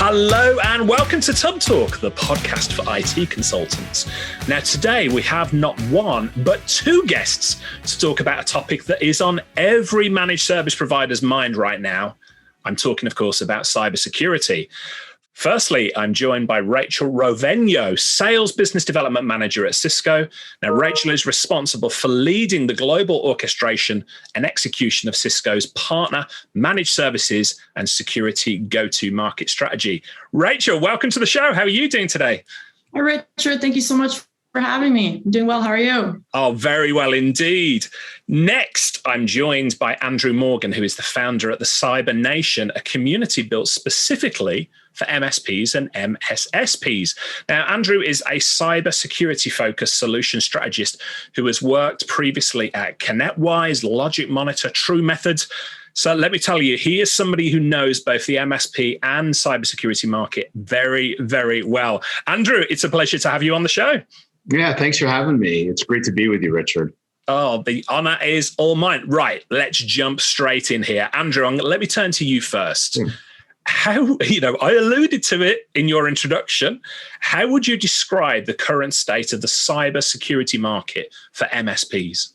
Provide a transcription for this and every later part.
Hello and welcome to Tub Talk, the podcast for IT consultants. Now today we have not one, but two guests to talk about a topic that is on every managed service provider's mind right now. I'm talking, of course, about cybersecurity. Firstly, I'm joined by Rachel Rovegno, Sales Business Development Manager at Cisco. Now, Rachel is responsible for leading the global orchestration and execution of Cisco's partner, managed services, and security go-to-market strategy. Rachel, welcome to the show. How are you doing today? Hi, Richard. Thank you so much for having me. I'm doing well. How are you? Oh, very well indeed. Next, I'm joined by Andrew Morgan, who is the founder at the Cyber Nation, a community built specifically for MSPs and MSSPs. Now, Andrew is a cybersecurity-focused solution strategist who has worked previously at ConnectWise, Monitor, TruMethods. So let me tell you, he is somebody who knows both the MSP and cybersecurity market very, very well. Andrew, it's a pleasure to have you on the show. Yeah, thanks for having me. It's great to be with you, Richard. Oh, the honor is all mine. Right, let's jump straight in here. Andrew, let me turn to you first. How, I alluded to it in your introduction. How would you describe the current state of the cybersecurity market for MSPs?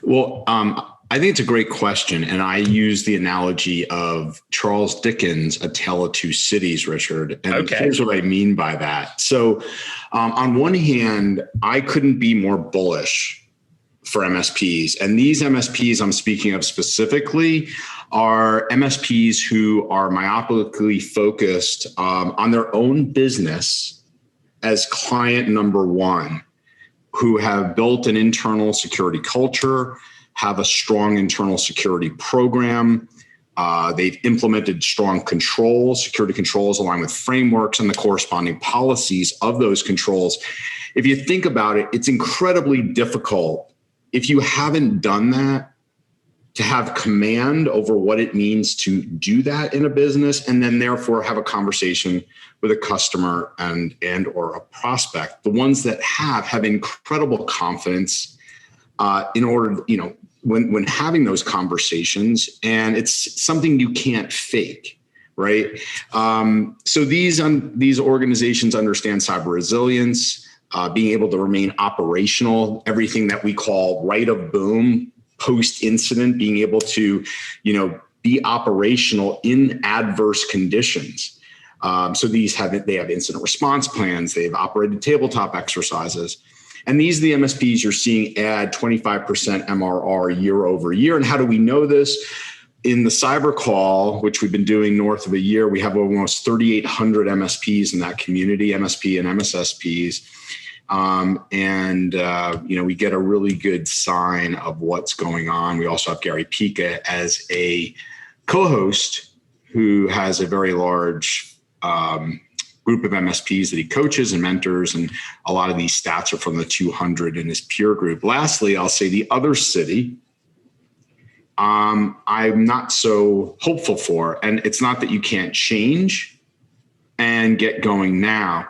Well, I think it's a great question. And I use the analogy of Charles Dickens' A Tale of Two Cities, Richard. And Here's what I mean by that. So on one hand, I couldn't be more bullish for MSPs. And these MSPs I'm speaking of specifically are MSPs who are myopically focused on their own business as client number one, who have built an internal security culture, have a strong internal security program. They've implemented strong controls, security controls, along with frameworks and the corresponding policies of those controls. If you think about it, it's incredibly difficult if you haven't done that to have command over what it means to do that in a business, and then therefore have a conversation with a customer and or a prospect. The ones that have incredible confidence in order, when having those conversations, and it's something you can't fake, right? So these organizations understand cyber resilience, being able to remain operational, everything that we call right of boom, post-incident, being able to, be operational in adverse conditions. So they have incident response plans, they've operated tabletop exercises. And these are the MSPs you're seeing add 25% MRR year over year. And how do we know this? In the cyber call, which we've been doing north of a year, we have almost 3,800 MSPs in that community, MSP and MSSPs. We get a really good sign of what's going on. We also have Gary Pica as a co-host who has a very large group of MSPs that he coaches and mentors. And a lot of these stats are from the 200 in his peer group. Lastly, I'll say the other city, I'm not so hopeful for, and it's not that you can't change and get going now.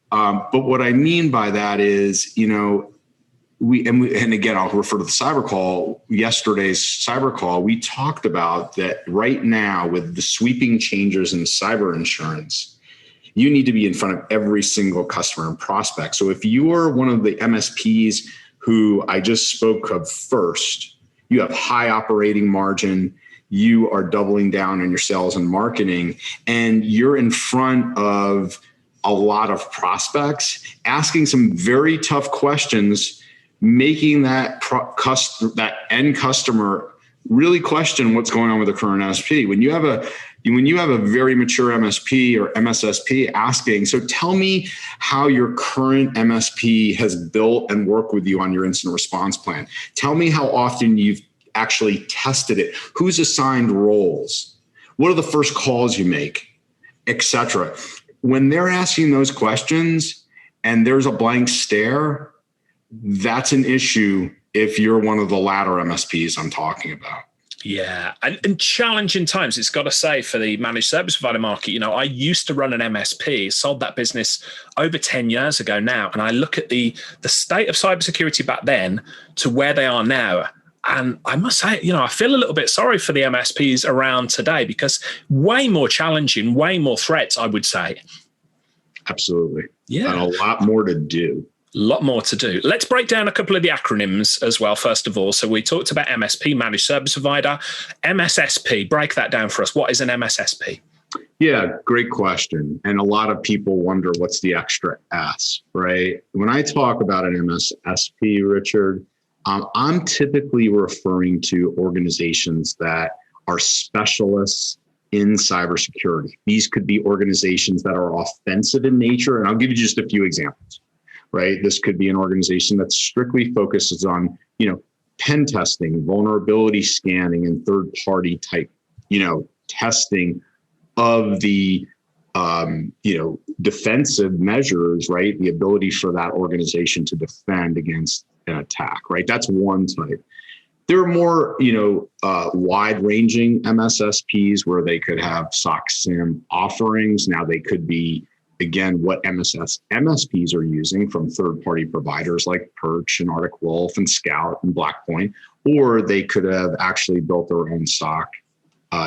But what I mean by that is, and again, I'll refer to the cyber call, yesterday's cyber call, we talked about that right now with the sweeping changes in cyber insurance, you need to be in front of every single customer and prospect. So if you are one of the MSPs who I just spoke of first, you have high operating margin, you are doubling down on your sales and marketing, and you're in front of a lot of prospects, asking some very tough questions, making that end customer really question what's going on with the current MSP. When you have a very mature MSP or MSSP asking, so tell me how your current MSP has built and worked with you on your incident response plan. Tell me how often you've actually tested it. Who's assigned roles? What are the first calls you make, et cetera. When they're asking those questions and there's a blank stare, that's an issue if you're one of the latter MSPs I'm talking about. Yeah, and challenging times, it's got to say, for the managed service provider market. I used to run an MSP, sold that business over 10 years ago now, and I look at the state of cybersecurity back then to where they are now, And I must say, I feel a little bit sorry for the MSPs around today because way more challenging, way more threats, I would say. Absolutely. Yeah. And a lot more to do. A lot more to do. Let's break down a couple of the acronyms as well, first of all. So we talked about MSP, Managed Service Provider. MSSP, break that down for us. What is an MSSP? Yeah, great question. And a lot of people wonder what's the extra S, right? When I talk about an MSSP, Richard, I'm typically referring to organizations that are specialists in cybersecurity. These could be organizations that are offensive in nature. And I'll give you just a few examples, right? This could be an organization that strictly focuses on, pen testing, vulnerability scanning, and third-party type, testing of the, defensive measures, right? The ability for that organization to defend against an attack, right? That's one type. There are more, wide-ranging MSSPs where they could have SOC SIEM offerings. Now they could be, again, what MSPs are using from third-party providers like Perch and Arctic Wolf and Scout and Blackpoint, or they could have actually built their own SOC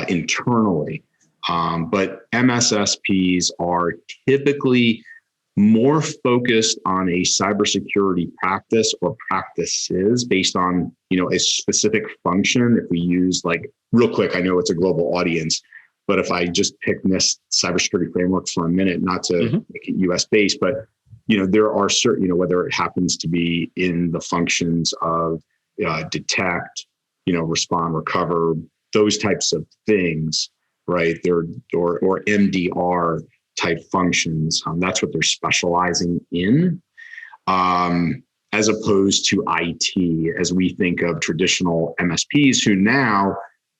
internally. But MSSPs are typically more focused on a cybersecurity practice or practices based on, a specific function. If we use real quick, I know it's a global audience, but if I just pick NIST cybersecurity framework for a minute, not to make it US based, but, there are certain, whether it happens to be in the functions of detect, respond, recover, those types of things, right? Or MDR type functions. That's what they're specializing in, as opposed to IT, as we think of traditional MSPs who now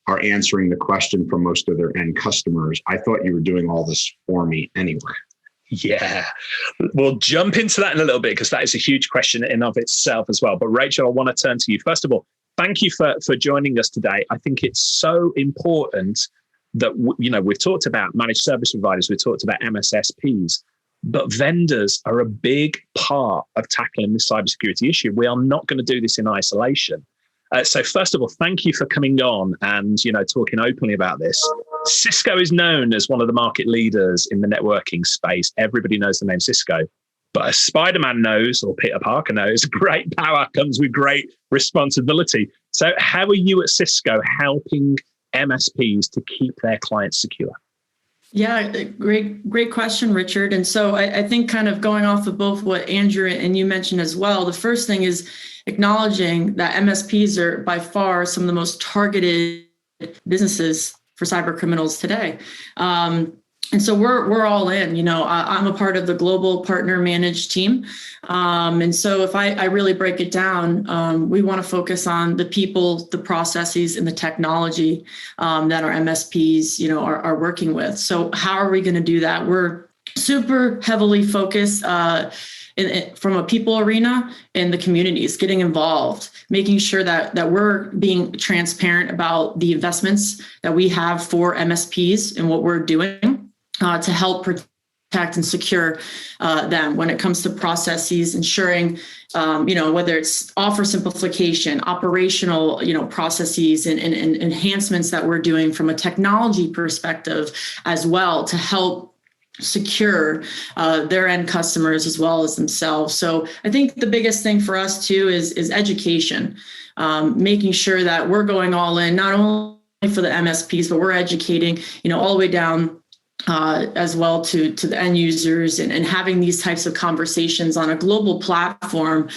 are answering the question from most of their end customers. I thought you were doing all this for me anyway. Yeah, we'll jump into that in a little bit because that is a huge question in and of itself as well. But Rachel, I want to turn to you. First of all, thank you for joining us today. I think it's so important that, we've talked about managed service providers, we've talked about MSSPs, but vendors are a big part of tackling this cybersecurity issue. We are not going to do this in isolation. So first of all, thank you for coming on and, talking openly about this. Cisco is known as one of the market leaders in the networking space. Everybody knows the name Cisco. But as Spider-Man knows, or Peter Parker knows, great power comes with great responsibility. So how are you at Cisco helping MSPs to keep their clients secure? Yeah, great question, Richard. And so I think kind of going off of both what Andrew and you mentioned as well, the first thing is acknowledging that MSPs are by far some of the most targeted businesses for cyber criminals today. And so we're all in, I'm a part of the global partner managed team. And so if I really break it down, we want to focus on the people, the processes, and the technology that our MSPs, are working with. So how are we going to do that? We're super heavily focused from a people arena in the communities, getting involved, making sure that we're being transparent about the investments that we have for MSPs and what we're doing to help protect and secure them when it comes to processes, ensuring, whether it's offer simplification, operational, processes and enhancements that we're doing from a technology perspective as well to help secure their end customers as well as themselves. So I think the biggest thing for us too is education, making sure that we're going all in, not only for the MSPs, but we're educating, all the way down as well to the end users and having these types of conversations on a global platform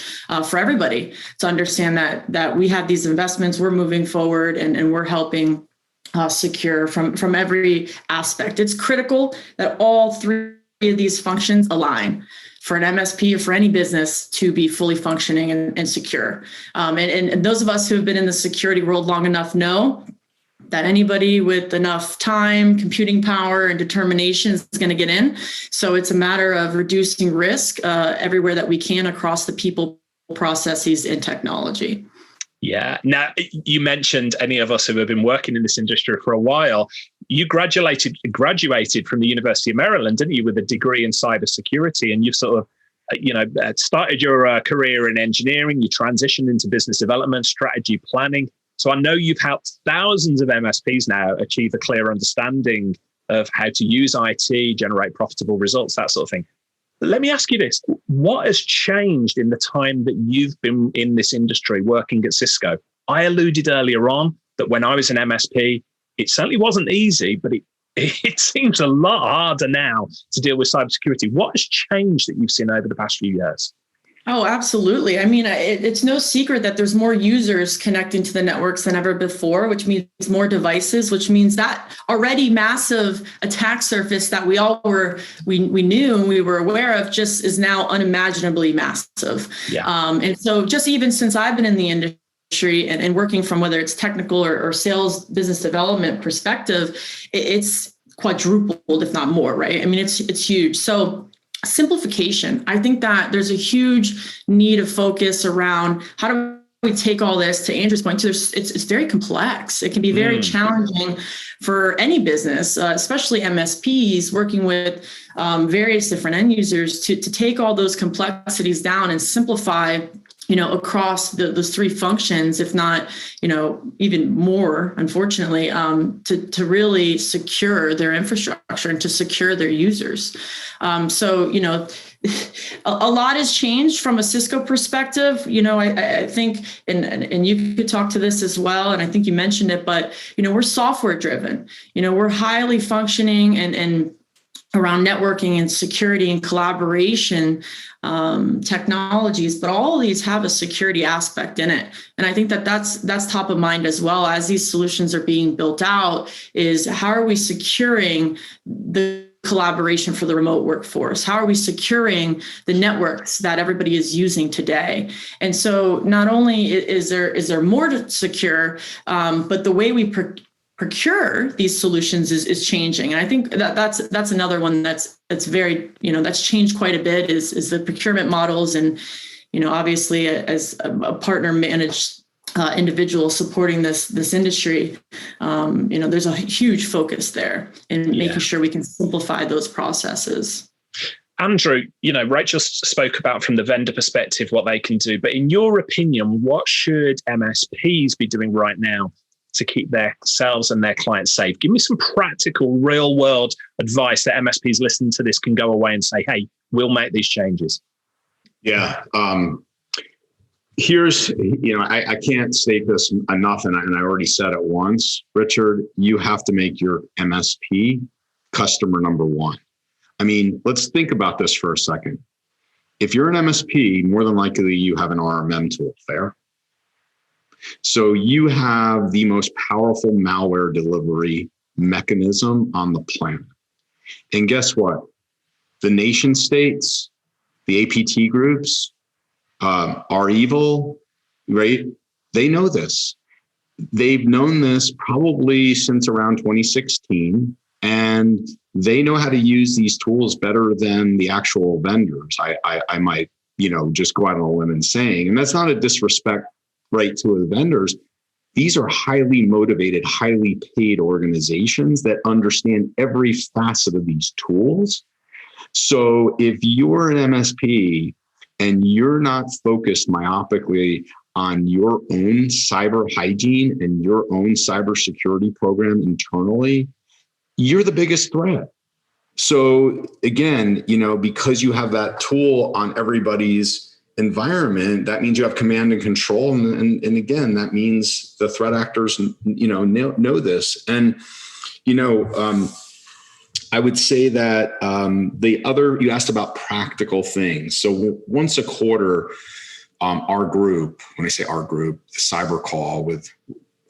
for everybody to understand that we have these investments, we're moving forward and we're helping secure from every aspect. It's critical that all three of these functions align for an MSP or for any business to be fully functioning and secure. And those of us who have been in the security world long enough know that anybody with enough time, computing power, and determination is going to get in. So it's a matter of reducing risk everywhere that we can across the people, processes, and technology. Yeah. Now, you mentioned any of us who have been working in this industry for a while. You graduated from the University of Maryland, didn't you, with a degree in cybersecurity, and you've sort of started your career in engineering, you transitioned into business development, strategy planning. So I know you've helped thousands of MSPs now achieve a clear understanding of how to use IT, generate profitable results, that sort of thing. Let me ask you this. What has changed in the time that you've been in this industry working at Cisco? I alluded earlier on that when I was an MSP, it certainly wasn't easy, but it seems a lot harder now to deal with cybersecurity. What has changed that you've seen over the past few years? Oh, absolutely. I mean, it's no secret that there's more users connecting to the networks than ever before, which means more devices, which means that already massive attack surface that we knew and we were aware of just is now unimaginably massive. Yeah. And so just even since I've been in the industry and working from whether it's technical or sales business development perspective, it's quadrupled, if not more, right? I mean, it's huge. So simplification. I think that there's a huge need of focus around how do we take all this, to Andrew's point, it's very complex. It can be very challenging for any business, especially MSPs working with various different end users to take all those complexities down and simplify across those three functions, if not, even more, unfortunately, to really secure their infrastructure and to secure their users. So, a lot has changed from a Cisco perspective. I think, and you could talk to this as well, and I think you mentioned it, but, we're software driven. We're highly functioning and around networking and security and collaboration technologies, but all of these have a security aspect in it. And I think that's top of mind as well as these solutions are being built out, is how are we securing the collaboration for the remote workforce? How are we securing the networks that everybody is using today? And so not only is there more to secure, but the way we procure these solutions is changing. And I think that's another one that's very, that's changed quite a bit is the procurement models. And, obviously as a partner managed individual supporting this industry, there's a huge focus there in making sure we can simplify those processes. Andrew, Rachel spoke about from the vendor perspective what they can do, but in your opinion, what should MSPs be doing right now to keep themselves and their clients safe? Give me some practical, real world advice that MSPs listening to this can go away and say, hey, we'll make these changes. Yeah. Here's, I can't state this enough, and I already said it once, Richard, you have to make your MSP customer number one. I mean, let's think about this for a second. If you're an MSP, more than likely you have an RMM tool, fair? So you have the most powerful malware delivery mechanism on the planet. And guess what? The nation states, the APT groups, are evil, right? They know this. They've known this probably since around 2016, and they know how to use these tools better than the actual vendors. I might, just go out on a limb and saying, and that's not a disrespect right to the vendors. These are highly motivated, highly paid organizations that understand every facet of these tools. So if you're an MSP and you're not focused myopically on your own cyber hygiene and your own cybersecurity program internally, you're the biggest threat. So again, because you have that tool on everybody's environment, that means you have command and control. And again, that means the threat actors, know this. And, I would say that you asked about practical things. So once a quarter, our group, when I say our group, the cyber call with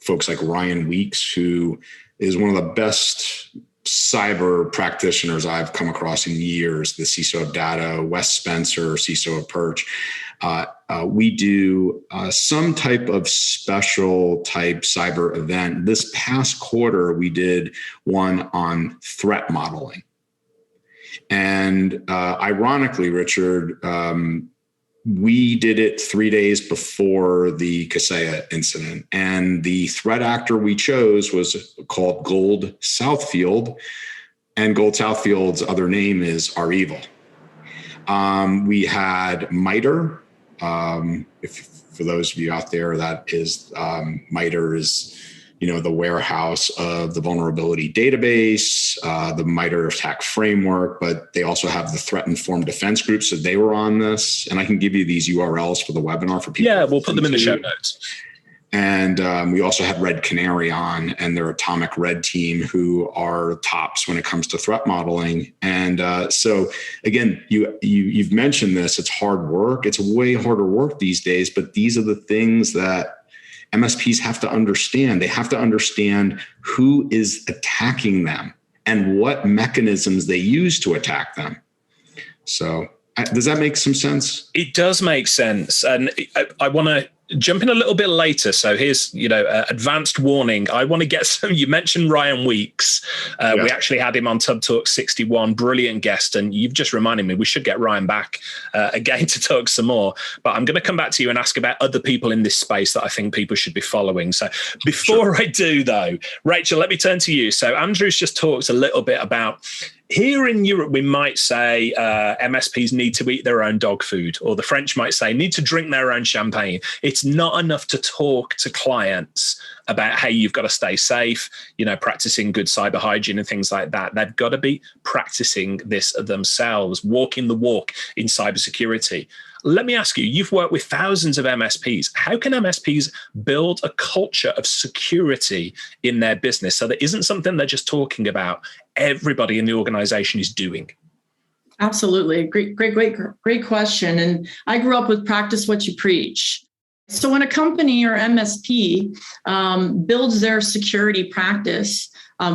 folks like Ryan Weeks, who is one of the best cyber practitioners I've come across in years, the CISO of Data, Wes Spencer, CISO of Perch. We do some type of special type cyber event. This past quarter, we did one on threat modeling. And ironically, Richard, we did it 3 days before the Kaseya incident. And the threat actor we chose was called Gold Southfield. And Gold Southfield's other name is Are Evil. We had MITRE. For those of you out there, that is MITRE is, the warehouse of the vulnerability database, the MITRE attack framework, but they also have the threat informed defense group. So they were on this, and I can give you these URLs for the webinar for people. Yeah, we'll put them in the show notes. And we also had Red Canary on, and their Atomic Red team, who are tops when it comes to threat modeling. And so again, you've mentioned this, it's hard work. It's way harder work these days, but these are the things that MSPs have to understand. They have to understand who is attacking them and what mechanisms they use to attack them. So does that make some sense? It does make sense. And I want to jump in a little bit later. So here's, advanced warning. I want to get some, you mentioned Ryan Weeks. We actually had him on Tub Talk 61, brilliant guest. And you've just reminded me, we should get Ryan back again to talk some more. But I'm going to come back to you and ask about other people in this space that I think people should be following. So before I do though, Rachel, let me turn to you. So Andrew's just talked a little bit about, here in Europe, we might say MSPs need to eat their own dog food, or the French might say need to drink their own champagne. It's not enough to talk to clients about how you've got to stay safe, practicing good cyber hygiene and things like that. They've got to be practicing this themselves, walking the walk in cybersecurity. Let me ask you, you've worked with thousands of MSPs. How can MSPs build a culture of security in their business so that isn't something they're just talking about, everybody in the organization is doing? Absolutely. Great question. And I grew up with practice what you preach. So when a company or MSP builds their security practice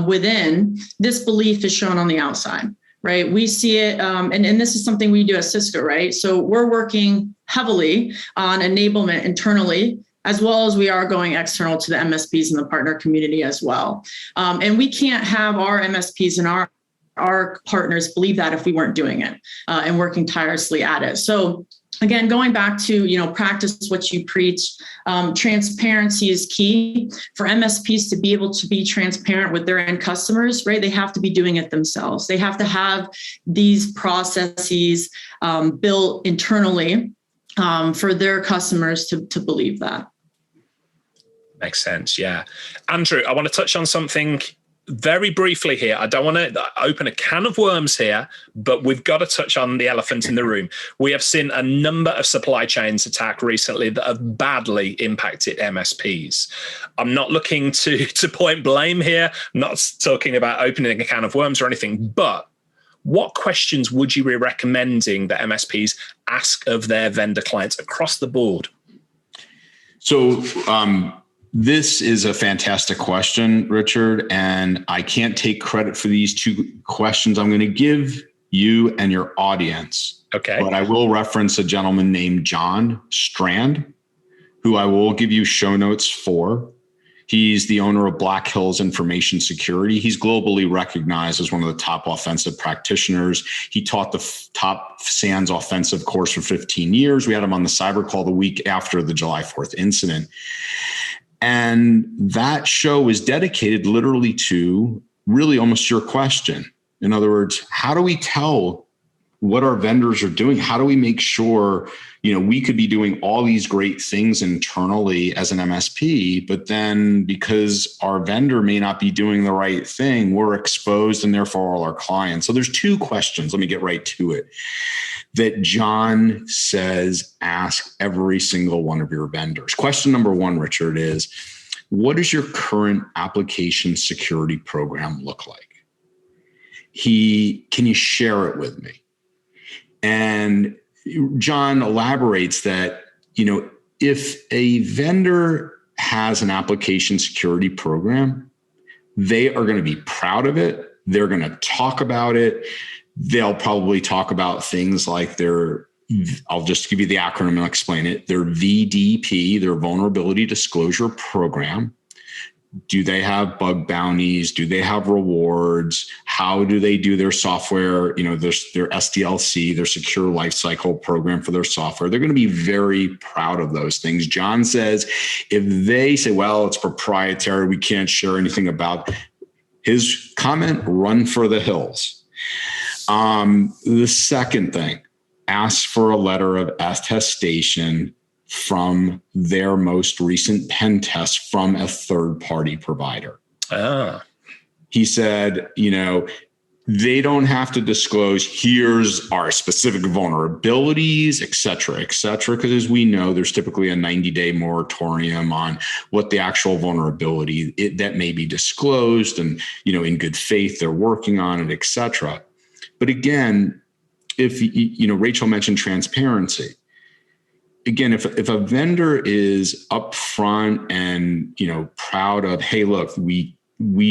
within, this belief is shown on the outside. Right. We see it. And this is something we do at Cisco. Right. So we're working heavily on enablement internally, as well as we are going external to the MSPs and the partner community as well. And we can't have our MSPs and our partners believe that if we weren't doing it and working tirelessly at it. So again, going back to, practice what you preach, transparency is key for MSPs to be able to be transparent with their end customers, right? They have to be doing it themselves. They have to have these processes built internally for their customers to believe that. Makes sense. Yeah. Andrew, I want to touch on something very briefly here. I don't want to open a can of worms here, but we've got to touch on the elephant in the room. We have seen a number of supply chains attack recently that have badly impacted MSPs. I'm not looking to point blame here, I'm not talking about opening a can of worms or anything, but what questions would you be recommending that MSPs ask of their vendor clients across the board? So, this is a fantastic question, Richard, and I can't take credit for these two questions. I'm going to give you and your audience. Okay. But I will reference a gentleman named John Strand, who I will give you show notes for. He's the owner of Black Hills Information Security. He's globally recognized as one of the top offensive practitioners. He taught the top SANS offensive course for 15 years. We had him on the cyber call the week after the July 4th incident. And that show is dedicated literally to really almost your question. In other words, how do we tell what our vendors are doing? How do we make sure, we could be doing all these great things internally as an MSP, but then because our vendor may not be doing the right thing, we're exposed and therefore all our clients. So there's two questions. Let me get right to it. That John says, ask every single one of your vendors. Question number one, Richard, is what does your current application security program look like? Can you share it with me? And John elaborates that, if a vendor has an application security program, they are going to be proud of it. They're going to talk about it. They'll probably talk about things like I'll just give you the acronym and I'll explain it. Their VDP, their Vulnerability Disclosure Program. Do they have bug bounties? Do they have rewards? How do they do their software? Their SDLC, their secure lifecycle program for their software. They're going to be very proud of those things. John says, if they say, well, it's proprietary, we can't share anything about, his comment, run for the hills. The second thing, asked for a letter of attestation from their most recent pen test from a third-party provider. He said, they don't have to disclose, here's our specific vulnerabilities, et cetera, because as we know, there's typically a 90-day moratorium on what the actual vulnerability that may be disclosed, and in good faith they're working on it, et cetera. But again, if Rachel mentioned transparency. Again, if a vendor is upfront and proud of, hey, look, we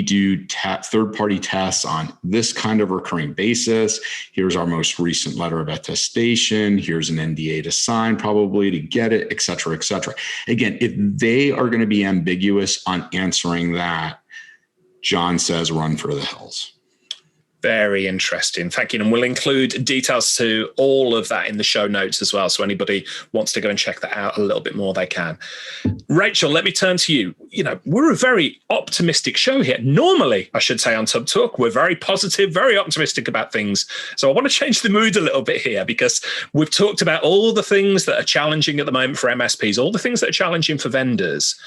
do third-party tests on this kind of recurring basis. Here's our most recent letter of attestation. Here's an NDA to sign probably to get it, et cetera, et cetera. Again, if they are going to be ambiguous on answering that, John says run for the hills. Very interesting. Thank you. And we'll include details to all of that in the show notes as well. So anybody wants to go and check that out a little bit more, they can. Rachel, let me turn to you. We're a very optimistic show here. Normally, I should say on Tub Talk, we're very positive, very optimistic about things. So I want to change the mood a little bit here, because we've talked about all the things that are challenging at the moment for MSPs, all the things that are challenging for vendors.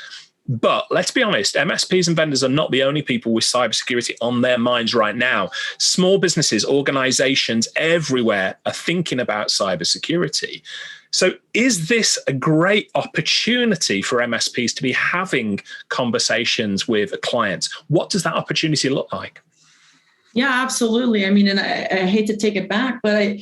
But let's be honest, MSPs and vendors are not the only people with cybersecurity on their minds right now. Small businesses, organizations everywhere are thinking about cybersecurity. So is this a great opportunity for MSPs to be having conversations with clients? What does that opportunity look like? Yeah, absolutely. I mean, and I hate to take it back, but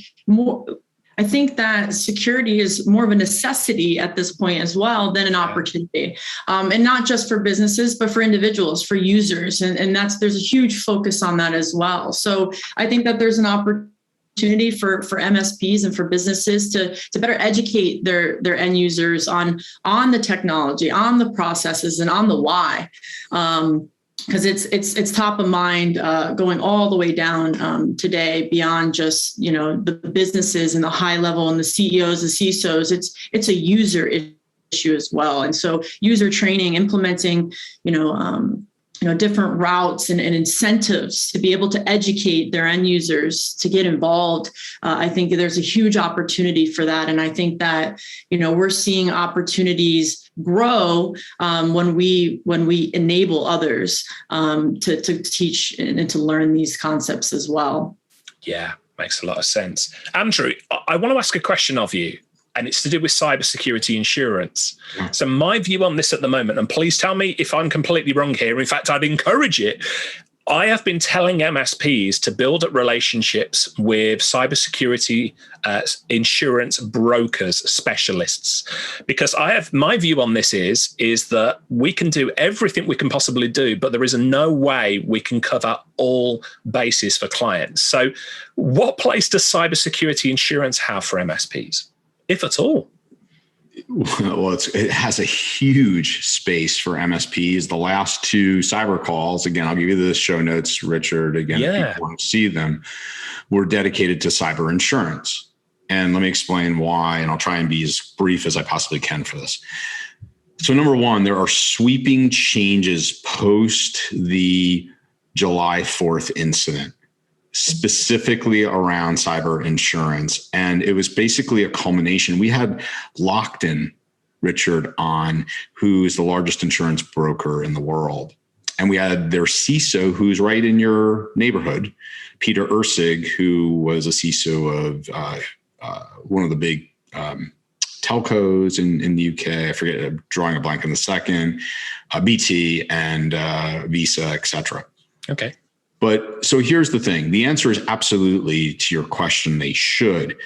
I think that security is more of a necessity at this point as well than an opportunity. And not just for businesses, but for individuals, for users. And there's a huge focus on that as well. So I think that there's an opportunity for MSPs and for businesses to better educate their end users on the technology, on the processes, and on the why. Because it's top of mind going all the way down today beyond just the businesses and the high level and the CEOs, the CISOs. It's a user issue as well, and so user training, implementing different routes and incentives to be able to educate their end users to get involved. I think there's a huge opportunity for that, and I think that we're seeing opportunities grow when we enable others to teach and to learn these concepts as well. Yeah, makes a lot of sense. Andrew, I want to ask a question of you, and it's to do with cybersecurity insurance. So my view on this at the moment, and please tell me if I'm completely wrong here. In fact, I'd encourage it. I have been telling MSPs to build up relationships with cybersecurity insurance brokers, specialists, because my view on this is that we can do everything we can possibly do, but there is no way we can cover all bases for clients. So what place does cybersecurity insurance have for MSPs, if at all? Well, it has a huge space for MSPs. The last two cyber calls, again, I'll give you the show notes, Richard, again, if you want to see them, were dedicated to cyber insurance. And let me explain why, and I'll try and be as brief as I possibly can for this. So number one, there are sweeping changes post the July 4th incident, specifically around cyber insurance. And it was basically a culmination. We had Lockton, Richard, on, who is the largest insurance broker in the world. And we had their CISO, who's right in your neighborhood, Peter Ursig, who was a CISO of one of the big telcos in the UK. I forget, I'm drawing a blank in the second, BT and Visa, et cetera. Okay. But so here's the thing. The answer is absolutely, to your question, they should.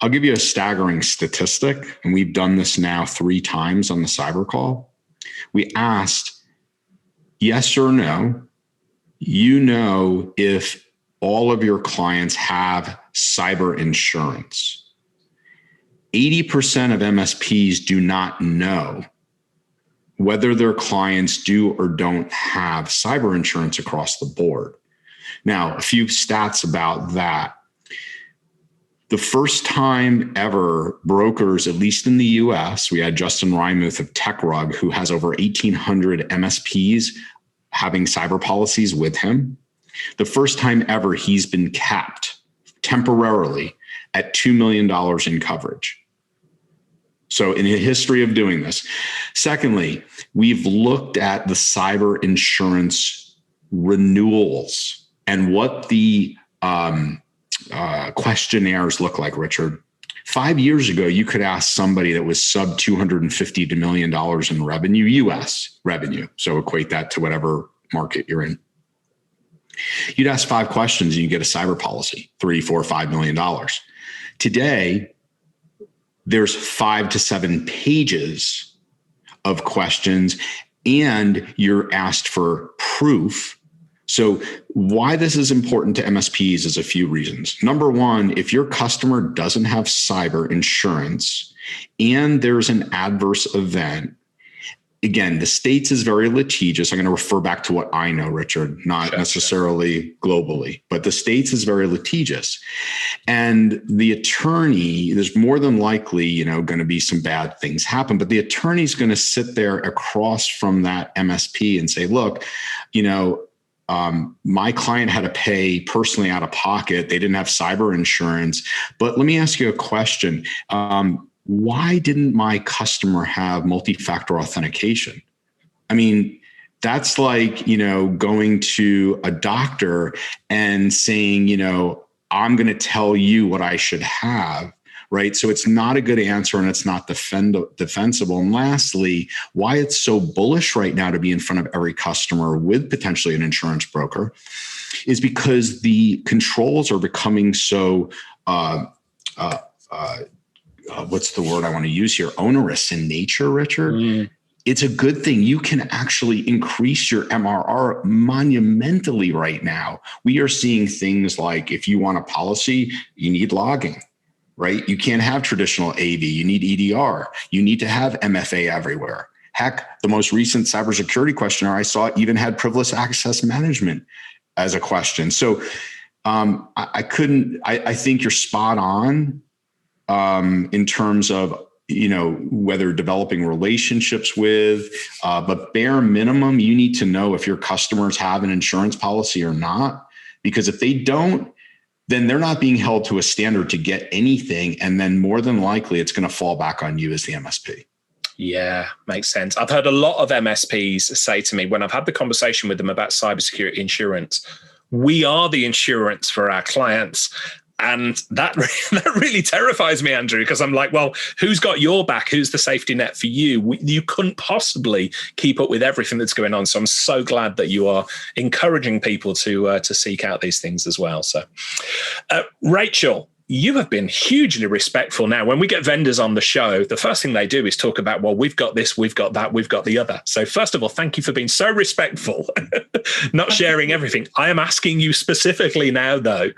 I'll give you a staggering statistic, and we've done this now 3 times on the cyber call. We asked, yes or no, if all of your clients have cyber insurance. 80% of MSPs do not know whether their clients do or don't have cyber insurance across the board. Now, a few stats about that. The first time ever brokers, at least in the US, we had Justin Reimuth of TechRug, who has over 1,800 MSPs having cyber policies with him. The first time ever he's been capped temporarily at $2 million in coverage. So in the history of doing this. Secondly, we've looked at the cyber insurance renewals and what the questionnaires look like, Richard. 5 years ago, you could ask somebody that was sub $250 million in revenue, US revenue. So equate that to whatever market you're in. You'd ask 5 questions and you get a cyber policy, $3, $4, $5 million. Today, there's 5 to 7 pages of questions and you're asked for proof. So why this is important to MSPs is a few reasons. Number one, if your customer doesn't have cyber insurance and there's an adverse event, again, the States is very litigious. I'm going to refer back to what I know, Richard, not necessarily globally, but the States is very litigious. And the attorney, there's more than likely, going to be some bad things happen, but the attorney's going to sit there across from that MSP and say, look, my client had to pay personally out of pocket. They didn't have cyber insurance. But let me ask you a question. Why didn't my customer have multi-factor authentication? I mean, that's like, going to a doctor and saying, I'm going to tell you what I should have. Right. So it's not a good answer and it's not defensible. And lastly, why it's so bullish right now to be in front of every customer with potentially an insurance broker is because the controls are becoming so, what's the word I want to use here? Onerous in nature, Richard. It's a good thing. You can actually increase your MRR monumentally right now. We are seeing things like if you want a policy, you need logging. Right? You can't have traditional AV. You need EDR. You need to have MFA everywhere. Heck, the most recent cybersecurity questionnaire I saw even had privileged access management as a question. So I think you're spot on in terms of, whether developing relationships with, but bare minimum, you need to know if your customers have an insurance policy or not, because if they don't, then they're not being held to a standard to get anything. And then more than likely, it's going to fall back on you as the MSP. Yeah, makes sense. I've heard a lot of MSPs say to me when I've had the conversation with them about cybersecurity insurance, we are the insurance for our clients. And that really terrifies me, Andrew, because I'm like, well, who's got your back? Who's the safety net for you? You couldn't possibly keep up with everything that's going on. So I'm so glad that you are encouraging people to seek out these things as well. So, Rachel, you have been hugely respectful. Now, when we get vendors on the show, the first thing they do is talk about, well, we've got this, we've got that, we've got the other. So first of all, thank you for being so respectful, not sharing everything. I am asking you specifically now, though,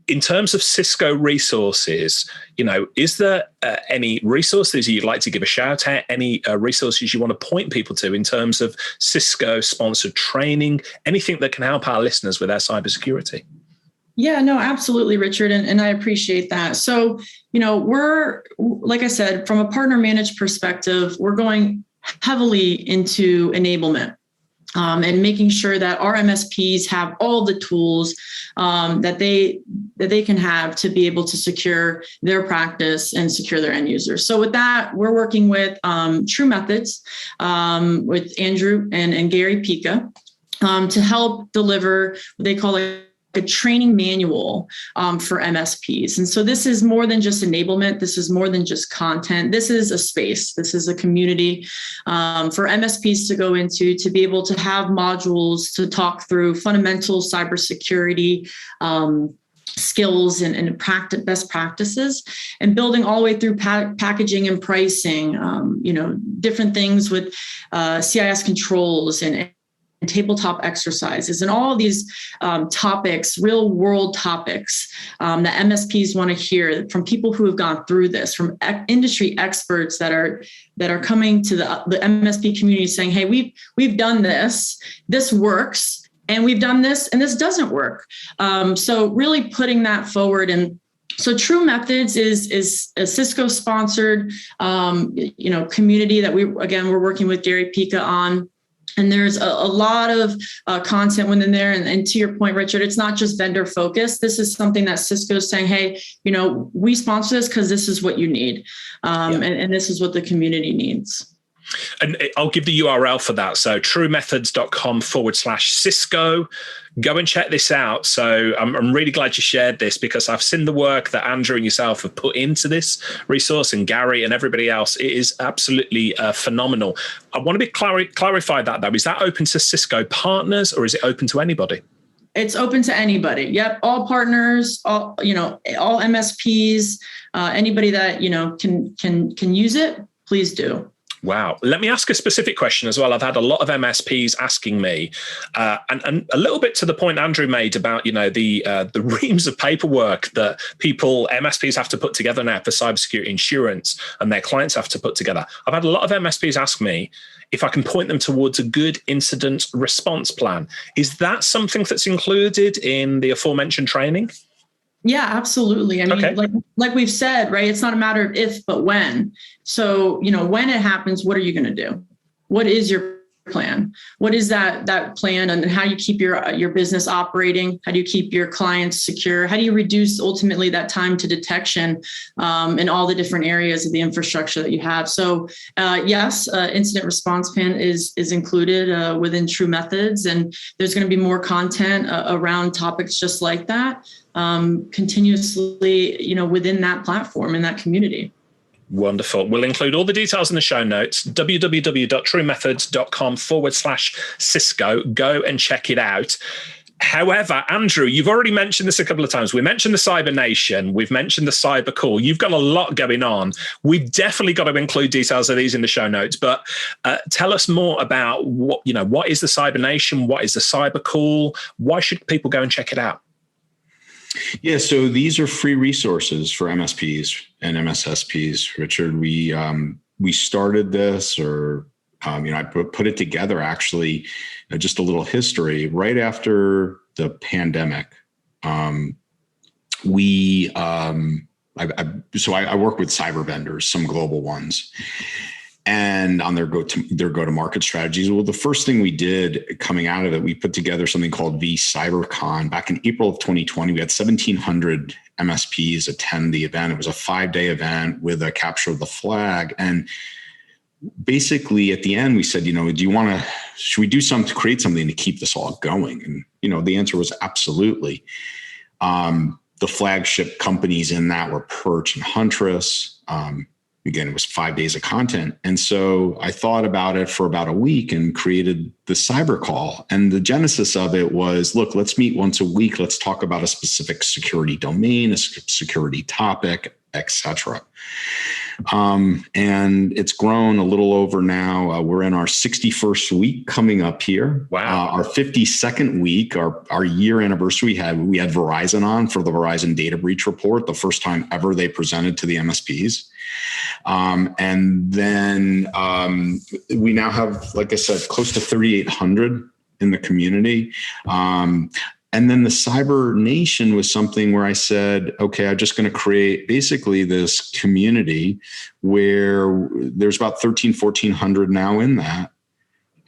in terms of Cisco resources, is there any resources you'd like to give a shout out? Any resources you want to point people to in terms of Cisco sponsored training? Anything that can help our listeners with their cybersecurity? Yeah, no, absolutely, Richard. And I appreciate that. So, we're, like I said, from a partner managed perspective, we're going heavily into enablement. And making sure that our MSPs have all the tools that they can have to be able to secure their practice and secure their end users. So with that, we're working with TruMethods, with Andrew and Gary Pica, to help deliver what they call a training manual for MSPs. And so this is more than just enablement. This is more than just content. This is a space. This is a community for MSPs to go into, to be able to have modules to talk through fundamental cybersecurity skills and best practices, and building all the way through packaging and pricing, different things with CIS controls and tabletop exercises and all of these topics, real world topics that MSPs want to hear from people who have gone through this, from industry experts that are coming to the MSP community saying, hey, we've done this works, and we've done this and this doesn't work. So really putting that forward. And so TruMethods is a Cisco sponsored community that we're working with Gary Pica on. And there's a lot of content within there. And to your point, Richard, it's not just vendor focused. This is something that Cisco is saying, hey, we sponsor this because this is what you need. And this is what the community needs. And I'll give the URL for that. So TruMethods.com/Cisco. Go and check this out. So I'm really glad you shared this, because I've seen the work that Andrew and yourself have put into this resource, and Gary and everybody else. It is absolutely phenomenal. I want to clarify that though. Is that open to Cisco partners, or is it open to anybody? It's open to anybody. Yep. All partners, all MSPs, anybody that, can use it, please do. Wow. Let me ask a specific question as well. I've had a lot of MSPs asking me, and a little bit to the point Andrew made about, the reams of paperwork that MSPs have to put together now for cybersecurity insurance, and their clients have to put together. I've had a lot of MSPs ask me if I can point them towards a good incident response plan. Is that something that's included in the aforementioned training? Yeah, absolutely. I mean, okay. like we've said, right? It's not a matter of if, but when. So, when it happens, what are you going to do? What is your plan? What is that plan, and how you keep your business operating? How do you keep your clients secure? How do you reduce ultimately that time to detection in all the different areas of the infrastructure that you have? So yes, incident response plan is included within TruMethods, and there's going to be more content around topics just like that continuously, within that platform and that community. Wonderful. We'll include all the details in the show notes, www.trumethods.com/Cisco. Go and check it out. However, Andrew, you've already mentioned this a couple of times. We mentioned the Cyber Nation. We've mentioned the Cyber Call. You've got a lot going on. We've definitely got to include details of these in the show notes. But tell us more about what is the Cyber Nation? What is the Cyber Call? Why should people go and check it out? Yeah, so these are free resources for MSPs and MSSPs. Richard, we started this, I put it together actually, just a little history right after the pandemic. I work with cyber vendors, some global ones, and on their go-to-market strategies. Well, the first thing we did coming out of it, we put together something called vCyberCon. Back in April of 2020, we had 1,700 MSPs attend the event. It was a 5-day event with a capture of the flag. And basically at the end, we said, should we do something to create something to keep this all going? And, the answer was absolutely. The flagship companies in that were Perch and Huntress. Again, it was 5 days of content. And so I thought about it for about a week and created the Cyber Call. And the genesis of it was, look, let's meet once a week. Let's talk about a specific security domain, a security topic, et cetera. And it's grown a little over now. We're in our 61st week coming up here. Wow. Our 52nd week, our year anniversary, we had Verizon on for the Verizon data breach report, the first time ever they presented to the MSPs. And then we now have, like I said, close to 3,800 in the community. And then the Cyber Nation was something where I said, okay, I'm just going to create basically this community where there's about 1,400 now in that.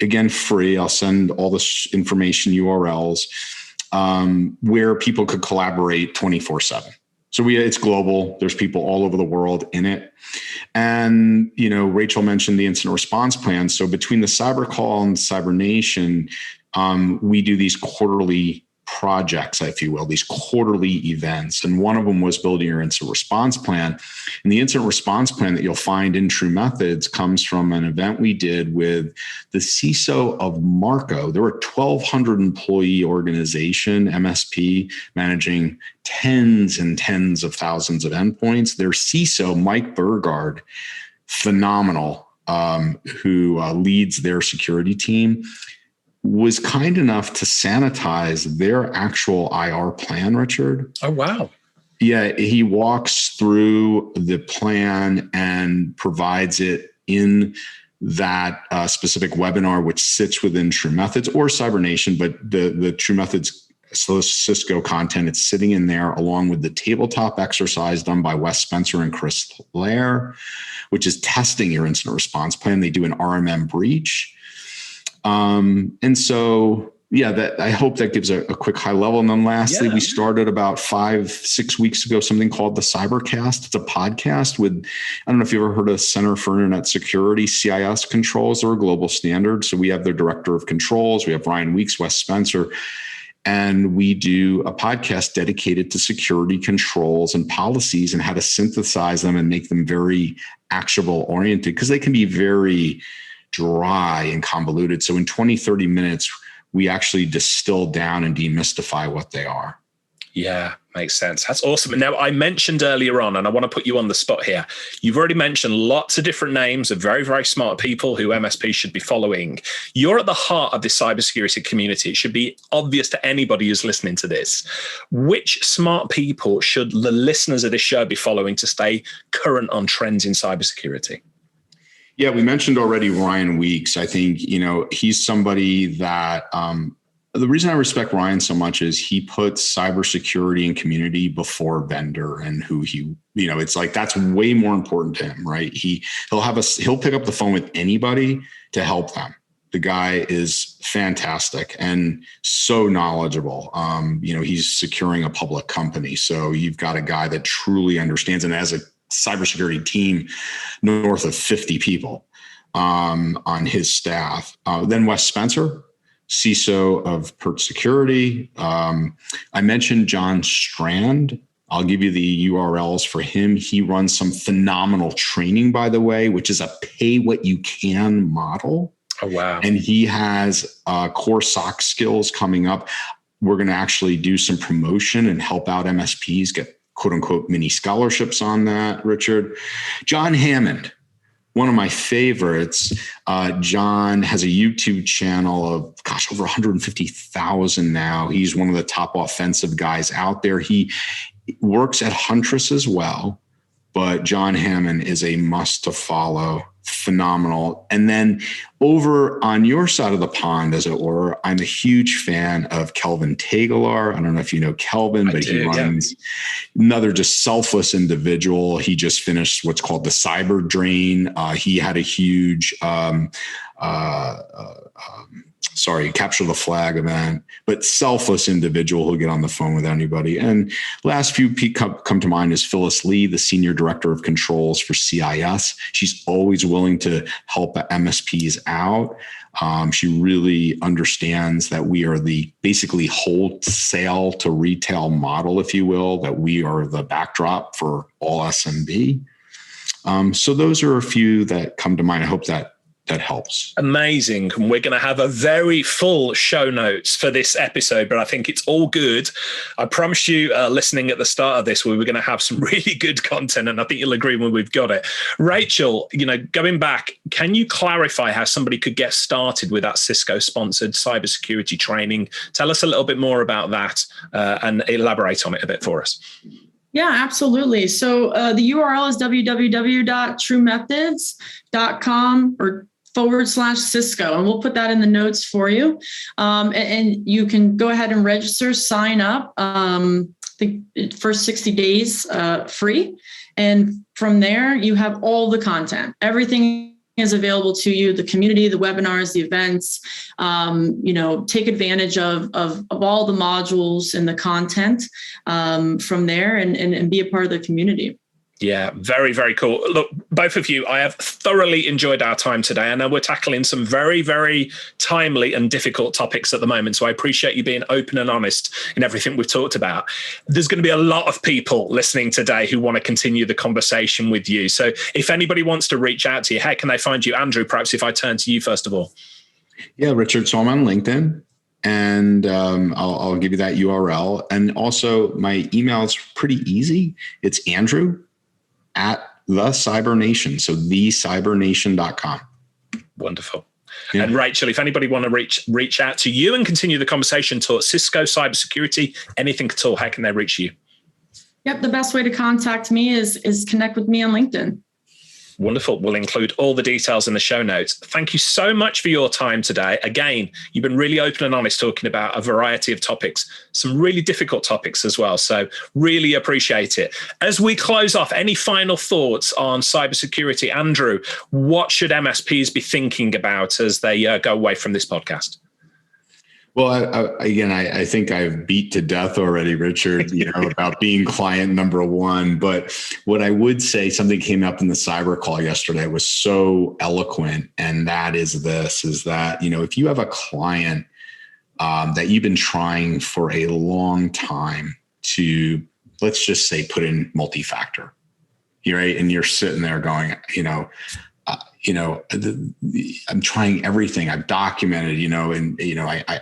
Again, free. I'll send all this information, URLs, where people could collaborate 24/7. So it's global. There's people all over the world in it. And, Rachel mentioned the incident response plan. So between the Cyber Call and Cyber Nation, we do these quarterly projects, if you will, these quarterly events. And one of them was building your incident response plan. And the incident response plan that you'll find in TruMethods comes from an event we did with the CISO of Marco. They're a 1,200 employee organization, MSP, managing tens and tens of thousands of endpoints. Their CISO, Mike Burgard, phenomenal, who leads their security team, was kind enough to sanitize their actual IR plan, Richard. Oh, wow. Yeah, he walks through the plan and provides it in that specific webinar, which sits within TruMethods or Cyber Nation, but the TruMethods Cisco content, it's sitting in there along with the tabletop exercise done by Wes Spencer and Chris Lair, which is testing your incident response plan. They do an RMM breach. And so, yeah, I hope that gives a quick high level. And then lastly, we started about 5-6 weeks ago, something called the CyberCast. It's a podcast with, I don't know if you've ever heard of Center for Internet Security, CIS controls. They're a global standard. So we have their director of controls. We have Ryan Weeks, Wes Spencer, and we do a podcast dedicated to security controls and policies and how to synthesize them and make them very actionable oriented, because they can be very dry and convoluted. So in 20-30 minutes, we actually distill down and demystify what they are. Yeah, makes sense. That's awesome. Now, I mentioned earlier on, and I want to put you on the spot here. You've already mentioned lots of different names of very, very smart people who MSPs should be following. You're at the heart of this cybersecurity community. It should be obvious to anybody who's listening to this. Which smart people should the listeners of this show be following to stay current on trends in cybersecurity? Yeah, we mentioned already Ryan Weeks. I think, he's somebody that the reason I respect Ryan so much is he puts cybersecurity and community before vendor and who he, it's like that's way more important to him, right? He'll pick up the phone with anybody to help them. The guy is fantastic and so knowledgeable. He's securing a public company. So you've got a guy that truly understands, and as a cybersecurity team, north of 50 people on his staff. Then Wes Spencer, CISO of PERT Security. I mentioned John Strand. I'll give you the URLs for him. He runs some phenomenal training, by the way, which is a pay what you can model. Oh, wow. And he has core SOC skills coming up. We're going to actually do some promotion and help out MSPs get quote unquote mini scholarships on that, Richard. John Hammond, one of my favorites. John has a YouTube channel of, over 150,000 now. He's one of the top offensive guys out there. He works at Huntress as well, but John Hammond is a must to follow. Phenomenal. And then over on your side of the pond, as it were, I'm a huge fan of Kelvin Tegelar. I don't know if you know Kelvin, but he runs another just selfless individual. He just finished what's called the Cyber Drain. He had a huge capture the flag event, but selfless individual who'll get on the phone with anybody. And last few come to mind is Phyllis Lee, the Senior Director of Controls for CIS. She's always willing to help MSPs out. She really understands that we are the basically wholesale to retail model, if you will, that we are the backdrop for all SMB. So those are a few that come to mind. I hope that helps. Amazing. And we're going to have a very full show notes for this episode, but I think it's all good. I promised you listening at the start of this, we were going to have some really good content, and I think you'll agree when we've got it. Rachel, going back, can you clarify how somebody could get started with that Cisco sponsored cybersecurity training? Tell us a little bit more about that and elaborate on it a bit for us. Yeah, absolutely. So the URL is www.TruMethods.com or /Cisco, and we'll put that in the notes for you. And you can go ahead and register, sign up. The first 60 days free, and from there you have all the content. Everything is available to you: the community, the webinars, the events. Take advantage of all the modules and the content from there, and be a part of the community. Yeah, very, very cool. Look, both of you, I have thoroughly enjoyed our time today. I know we're tackling some very, very timely and difficult topics at the moment, so I appreciate you being open and honest in everything we've talked about. There's going to be a lot of people listening today who want to continue the conversation with you. So if anybody wants to reach out to you, how can they find you? Andrew, perhaps if I turn to you first of all. Yeah, Richard, so I'm on LinkedIn. And I'll give you that URL. And also my email is pretty easy. It's Andrew at the CyberNation. So thecybernation.com. Wonderful. Yeah. And Rachel, if anybody want to reach out to you and continue the conversation to Cisco cybersecurity, anything at all, how can they reach you? Yep. The best way to contact me is connect with me on LinkedIn. Wonderful. We'll include all the details in the show notes. Thank you so much for your time today. Again, you've been really open and honest talking about a variety of topics, some really difficult topics as well. So really appreciate it. As we close off, any final thoughts on cybersecurity? Andrew, what should MSPs be thinking about as they go away from this podcast? Well, I think I've beat to death already, Richard, about being client number one. But what I would say, something came up in the cyber call yesterday, was so eloquent. And that is that, if you have a client that you've been trying for a long time to, let's just say, put in multi-factor, right? And you're sitting there going, I'm trying everything. I've documented,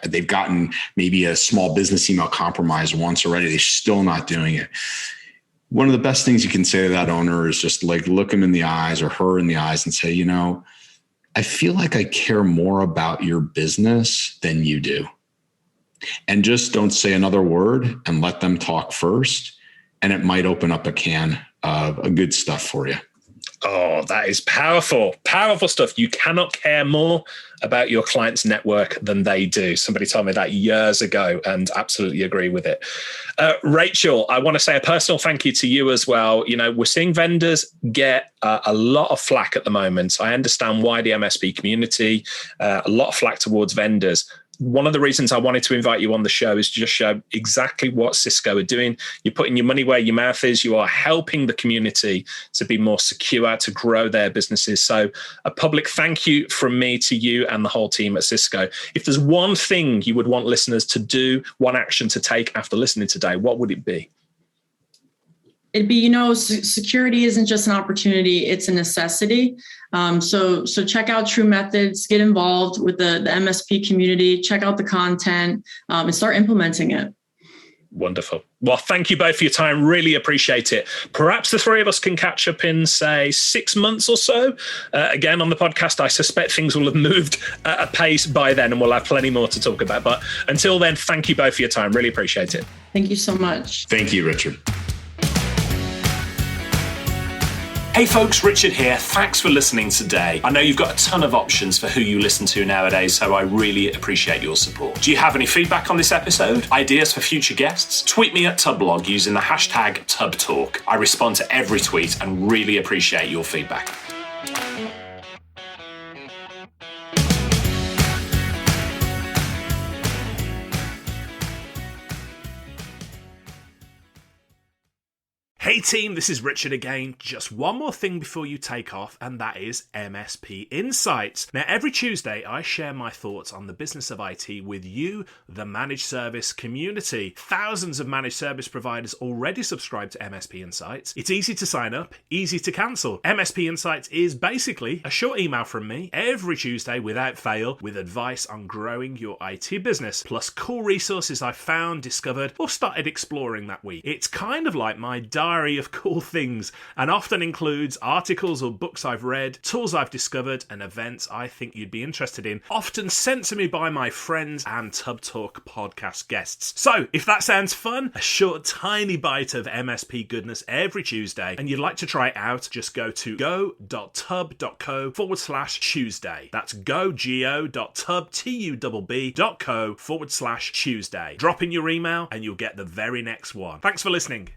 they've gotten maybe a small business email compromised once already. They're still not doing it. One of the best things you can say to that owner is just like, look him in the eyes or her in the eyes and say, I feel like I care more about your business than you do. And just don't say another word and let them talk first. And it might open up a can of a good stuff for you. Oh, that is powerful, powerful stuff. You cannot care more about your client's network than they do. Somebody told me that years ago and absolutely agree with it. Rachel, I want to say a personal thank you to you as well. We're seeing vendors get a lot of flack at the moment. I understand why the MSP community, a lot of flack towards vendors. One of the reasons I wanted to invite you on the show is to just show exactly what Cisco are doing. You're putting your money where your mouth is. You are helping the community to be more secure, to grow their businesses. So a public thank you from me to you and the whole team at Cisco. If there's one thing you would want listeners to do, one action to take after listening today, what would it be? It'd be, security isn't just an opportunity, it's a necessity. So check out TruMethods, get involved with the MSP community, check out the content, and start implementing it. Wonderful. Well, thank you both for your time. Really appreciate it. Perhaps the three of us can catch up in, say, 6 months or so. Again, on the podcast, I suspect things will have moved at a pace by then and we'll have plenty more to talk about. But until then, thank you both for your time. Really appreciate it. Thank you so much. Thank you, Richard. Hey folks, Richard here. Thanks for listening today. I know you've got a ton of options for who you listen to nowadays, so I really appreciate your support. Do you have any feedback on this episode? Ideas for future guests? Tweet me at Tublog using the hashtag TubTalk. I respond to every tweet and really appreciate your feedback. Hey team, this is Richard again. Just one more thing before you take off, and that is MSP Insights. Now, every Tuesday, I share my thoughts on the business of IT with you, the managed service community. Thousands of managed service providers already subscribe to MSP Insights. It's easy to sign up, easy to cancel. MSP Insights is basically a short email from me every Tuesday without fail with advice on growing your IT business, plus cool resources I've found, discovered, or started exploring that week. It's kind of like my diary of cool things and often includes articles or books I've read, tools I've discovered, and events I think you'd be interested in, often sent to me by my friends and Tub Talk podcast guests. So if that sounds fun, a short tiny bite of MSP goodness every Tuesday, and you'd like to try it out, just go to go.tub.co/Tuesday. That's go.tub.co/Tuesday. Drop in your email and you'll get the very next one. Thanks for listening.